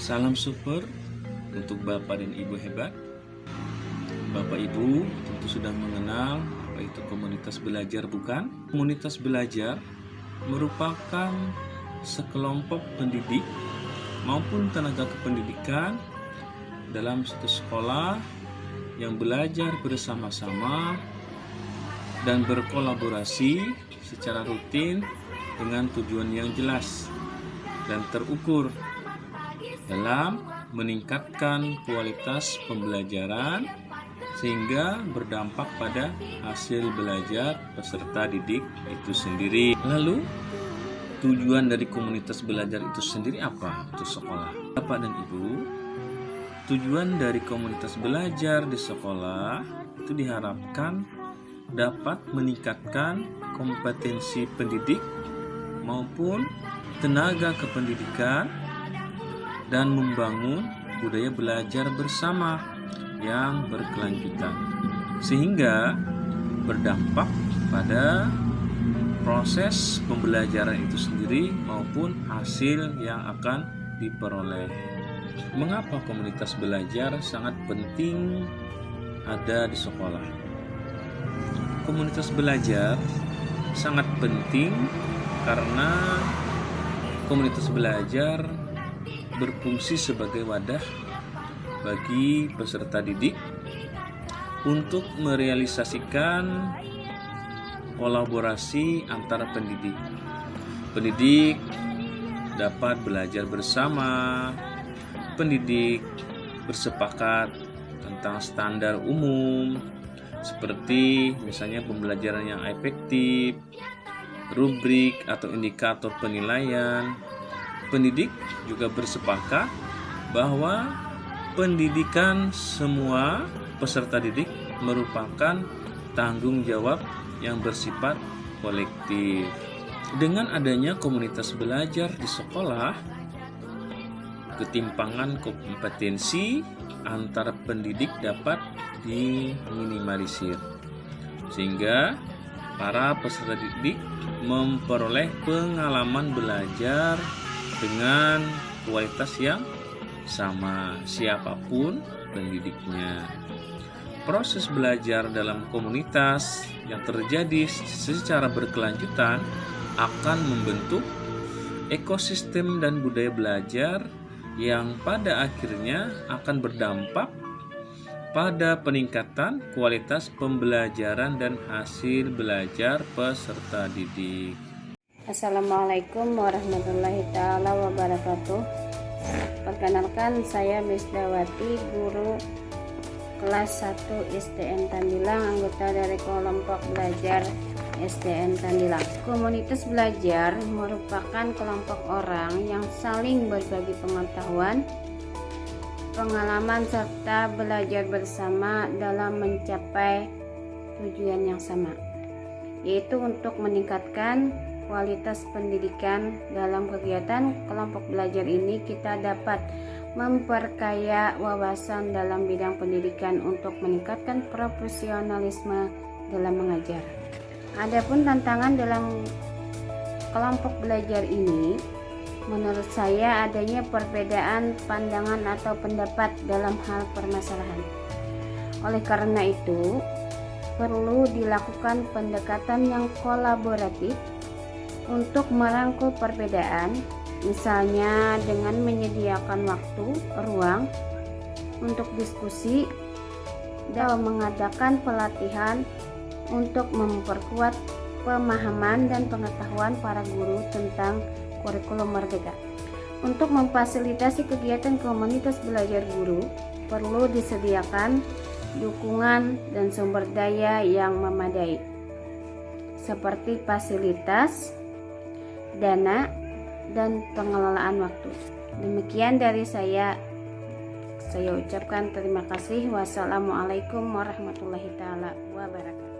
Salam super untuk Bapak dan Ibu hebat. Bapak Ibu tentu sudah mengenal apa itu komunitas belajar, bukan? Komunitas belajar merupakan sekelompok pendidik maupun tenaga kependidikan dalam satu sekolah yang belajar bersama-sama dan berkolaborasi secara rutin dengan tujuan yang jelas dan terukur dalam meningkatkan kualitas pembelajaran sehingga berdampak pada hasil belajar peserta didik itu sendiri. Lalu tujuan dari komunitas belajar itu sendiri apa untuk sekolah? Bapak dan Ibu, tujuan dari komunitas belajar di sekolah itu diharapkan dapat meningkatkan kompetensi pendidik maupun tenaga kependidikan dan membangun budaya belajar bersama yang berkelanjutan sehingga berdampak pada proses pembelajaran itu sendiri maupun hasil yang akan diperoleh. Mengapa komunitas belajar sangat penting ada di sekolah? Komunitas belajar sangat penting karena komunitas belajar berfungsi sebagai wadah bagi peserta didik untuk merealisasikan kolaborasi antara pendidik. Pendidik dapat belajar bersama, pendidik bersepakat tentang standar umum seperti misalnya pembelajaran yang efektif, rubrik atau indikator penilaian. Pendidik juga bersepakat bahwa pendidikan semua peserta didik merupakan tanggung jawab yang bersifat kolektif. Dengan adanya komunitas belajar di sekolah, ketimpangan kompetensi antara pendidik dapat diminimalisir, sehingga para peserta didik memperoleh pengalaman belajar dengan kualitas yang sama siapapun pendidiknya. Proses belajar dalam komunitas yang terjadi secara berkelanjutan akan membentuk ekosistem dan budaya belajar yang pada akhirnya akan berdampak pada peningkatan kualitas pembelajaran dan hasil belajar peserta didik. Assalamualaikum warahmatullahi taala wabarakatuh. Perkenalkan, saya Misdawati, guru kelas 1 SDN Tandilang, anggota dari kelompok belajar SDN Tandilang. Komunitas belajar merupakan kelompok orang yang saling berbagi pengetahuan, pengalaman serta belajar bersama dalam mencapai tujuan yang sama, yaitu untuk meningkatkan kualitas pendidikan. Dalam kegiatan kelompok belajar ini kita dapat memperkaya wawasan dalam bidang pendidikan untuk meningkatkan profesionalisme dalam mengajar. Adapun tantangan dalam kelompok belajar ini, menurut saya adanya perbedaan pandangan atau pendapat dalam hal permasalahan. Oleh karena itu, perlu dilakukan pendekatan yang kolaboratif untuk merangkul perbedaan, misalnya dengan menyediakan waktu, ruang untuk diskusi dan mengadakan pelatihan untuk memperkuat pemahaman dan pengetahuan para guru tentang kurikulum merdeka. Untuk memfasilitasi kegiatan komunitas belajar guru, perlu disediakan dukungan dan sumber daya yang memadai, seperti fasilitas, dana, dan pengelolaan waktu. Demikian dari saya ucapkan terima kasih. Wassalamualaikum warahmatullahi taala wabarakatuh.